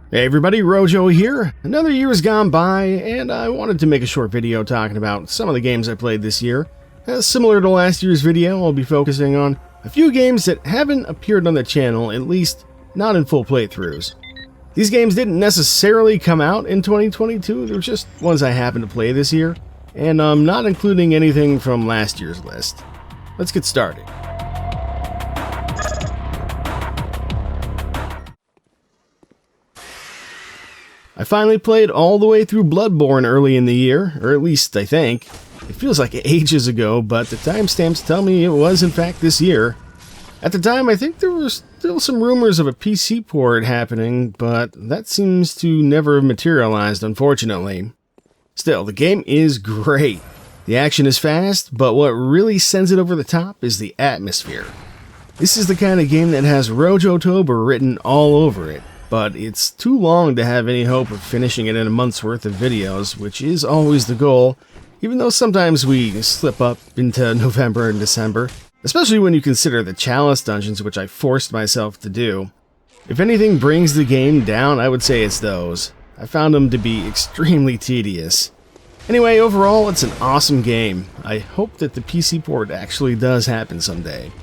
Hey everybody, Rojo here. Another year has gone by, and I wanted to make a short video talking about some of the games I played this year. Similar to last year's video, I'll be focusing on a few games that haven't appeared on the channel, at least not in full playthroughs. These games didn't necessarily come out in 2022, they're just ones I happened to play this year, and I'm not including anything from last year's list. Let's get started. I finally played all the way through Bloodborne early in the year, or at least I think. It feels like ages ago, but the timestamps tell me it was in fact this year. At the time, I think there were still some rumors of a PC port happening, but that seems to never have materialized, unfortunately. Still, the game is great. The action is fast, but what really sends it over the top is the atmosphere. This is the kind of game that has Rojotober written all over it. But it's too long to have any hope of finishing it in a month's worth of videos, which is always the goal, even though sometimes we slip up into November and December, especially when you consider the chalice dungeons, which I forced myself to do. If anything brings the game down, I would say it's those. I found them to be extremely tedious. Anyway, overall, it's an awesome game. I hope that the PC port actually does happen someday.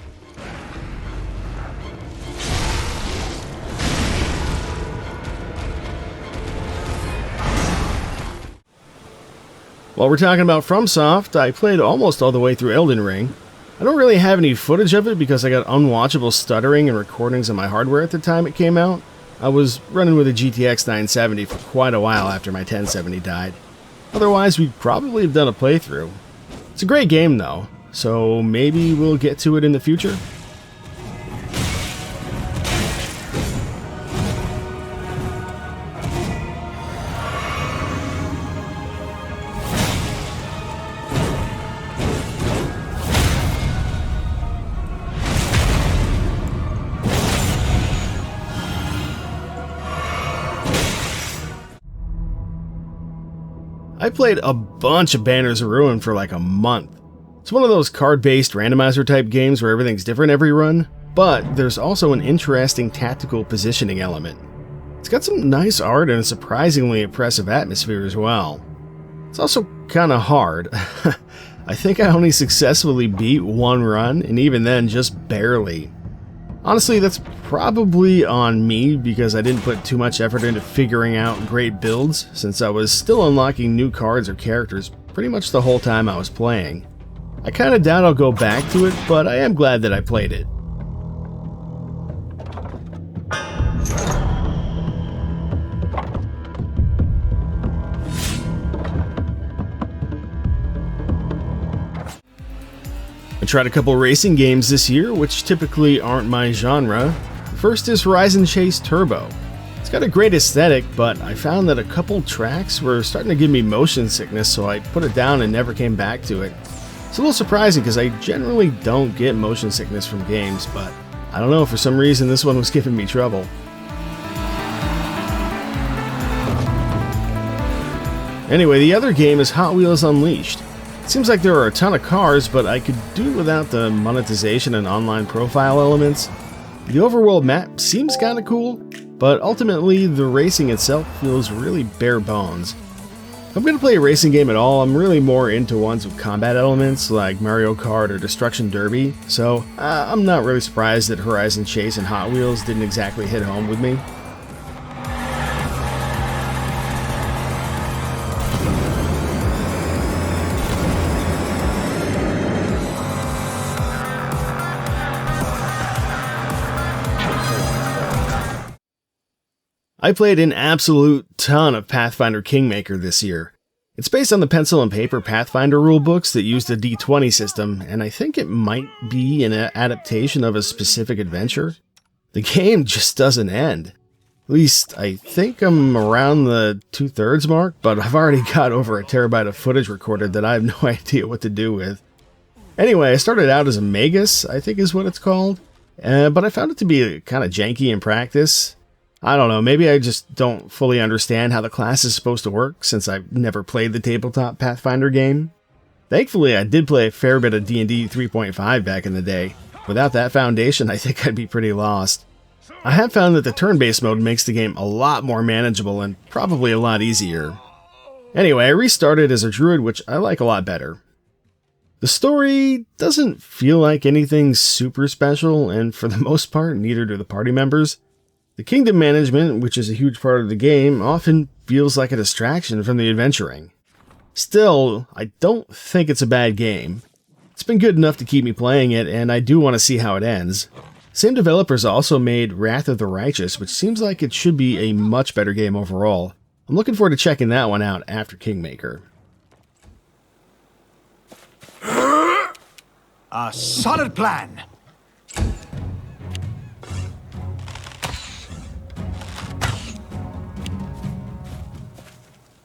While we're talking about FromSoft, I played almost all the way through Elden Ring. I don't really have any footage of it because I got unwatchable stuttering and recordings on my hardware at the time it came out. I was running with a GTX 970 for quite a while after my 1070 died. Otherwise, we'd probably have done a playthrough. It's a great game though, so maybe we'll get to it in the future. I played a bunch of Banners of Ruin for like a month. It's one of those card-based randomizer type games where everything's different every run, but there's also an interesting tactical positioning element. It's got some nice art and a surprisingly impressive atmosphere as well. It's also kinda hard. I think I only successfully beat one run, and even then just barely. Honestly, that's probably on me because I didn't put too much effort into figuring out great builds, since I was still unlocking new cards or characters pretty much the whole time I was playing. I kinda doubt I'll go back to it, but I am glad that I played it. I tried a couple racing games this year, which typically aren't my genre. The first is Horizon Chase Turbo. It's got a great aesthetic, but I found that a couple tracks were starting to give me motion sickness, so I put it down and never came back to it. It's a little surprising because I generally don't get motion sickness from games, but I don't know, for some reason this one was giving me trouble. Anyway, the other game is Hot Wheels Unleashed. It seems like there are a ton of cars, but I could do without the monetization and online profile elements. The overworld map seems kinda cool, but ultimately the racing itself feels really bare bones. If I'm gonna play a racing game at all, I'm really more into ones with combat elements like Mario Kart or Destruction Derby, so I'm not really surprised that Horizon Chase and Hot Wheels didn't exactly hit home with me. I played an absolute ton of Pathfinder Kingmaker this year. It's based on the pencil and paper Pathfinder rulebooks that use the D20 system, and I think it might be an adaptation of a specific adventure. The game just doesn't end. At least, I think I'm around the 2/3 mark, but I've already got over a terabyte of footage recorded that I have no idea what to do with. Anyway, I started out as a Magus, I think is what it's called, but I found it to be kind of janky in practice. I don't know, maybe I just don't fully understand how the class is supposed to work since I've never played the tabletop Pathfinder game. Thankfully, I did play a fair bit of D&D 3.5 back in the day. Without that foundation, I think I'd be pretty lost. I have found that the turn-based mode makes the game a lot more manageable and probably a lot easier. Anyway, I restarted as a druid, which I like a lot better. The story doesn't feel like anything super special, and for the most part, neither do the party members. The kingdom management, which is a huge part of the game, often feels like a distraction from the adventuring. Still, I don't think it's a bad game. It's been good enough to keep me playing it, and I do want to see how it ends. Same developers also made Wrath of the Righteous, which seems like it should be a much better game overall. I'm looking forward to checking that one out after Kingmaker. A solid plan.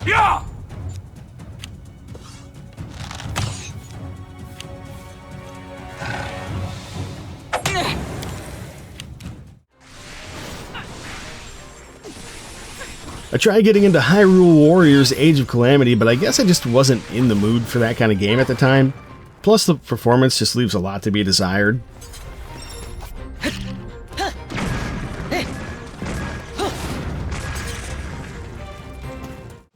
Yeah! I tried getting into Hyrule Warriors Age of Calamity, but I guess I just wasn't in the mood for that kind of game at the time. Plus, the performance just leaves a lot to be desired.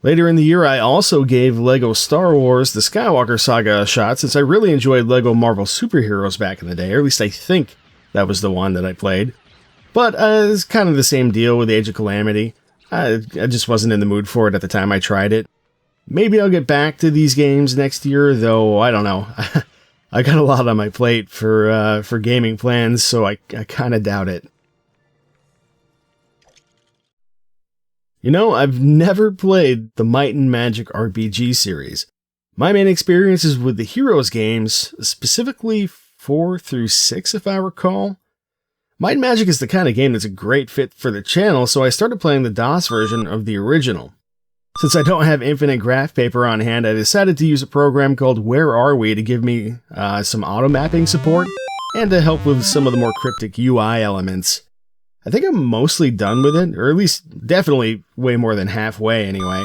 Later in the year, I also gave LEGO Star Wars The Skywalker Saga a shot, since I really enjoyed LEGO Marvel Superheroes back in the day, or at least I think that was the one that I played. But it's kind of the same deal with Age of Calamity. I just wasn't in the mood for it at the time I tried it. Maybe I'll get back to these games next year, though I don't know. I got a lot on my plate for gaming plans, so I kind of doubt it. You know, I've never played the Might and Magic RPG series. My main experience is with the Heroes games, specifically 4 through 6 if I recall. Might and Magic is the kind of game that's a great fit for the channel, so I started playing the DOS version of the original. Since I don't have infinite graph paper on hand, I decided to use a program called Where Are We to give me some auto mapping support and to help with some of the more cryptic UI elements. I think I'm mostly done with it, or at least definitely way more than halfway anyway.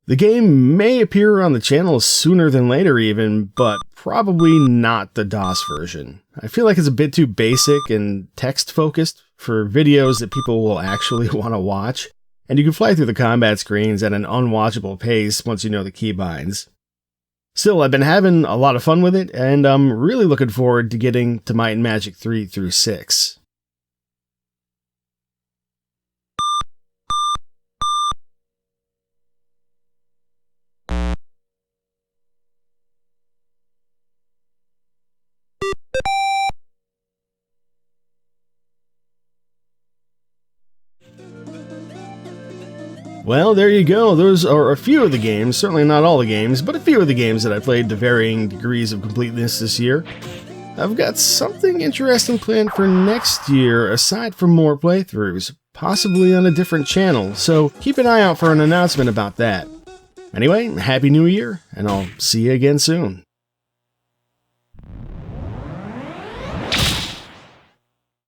The game may appear on the channel sooner than later even, but probably not the DOS version. I feel like it's a bit too basic and text-focused for videos that people will actually want to watch, and you can fly through the combat screens at an unwatchable pace once you know the keybinds. Still, I've been having a lot of fun with it, and I'm really looking forward to getting to Might and Magic 3 through 6. Well, there you go. Those are a few of the games, certainly not all the games, but a few of the games that I played to varying degrees of completeness this year. I've got something interesting planned for next year, aside from more playthroughs, possibly on a different channel, so keep an eye out for an announcement about that. Anyway, Happy New Year, and I'll see you again soon.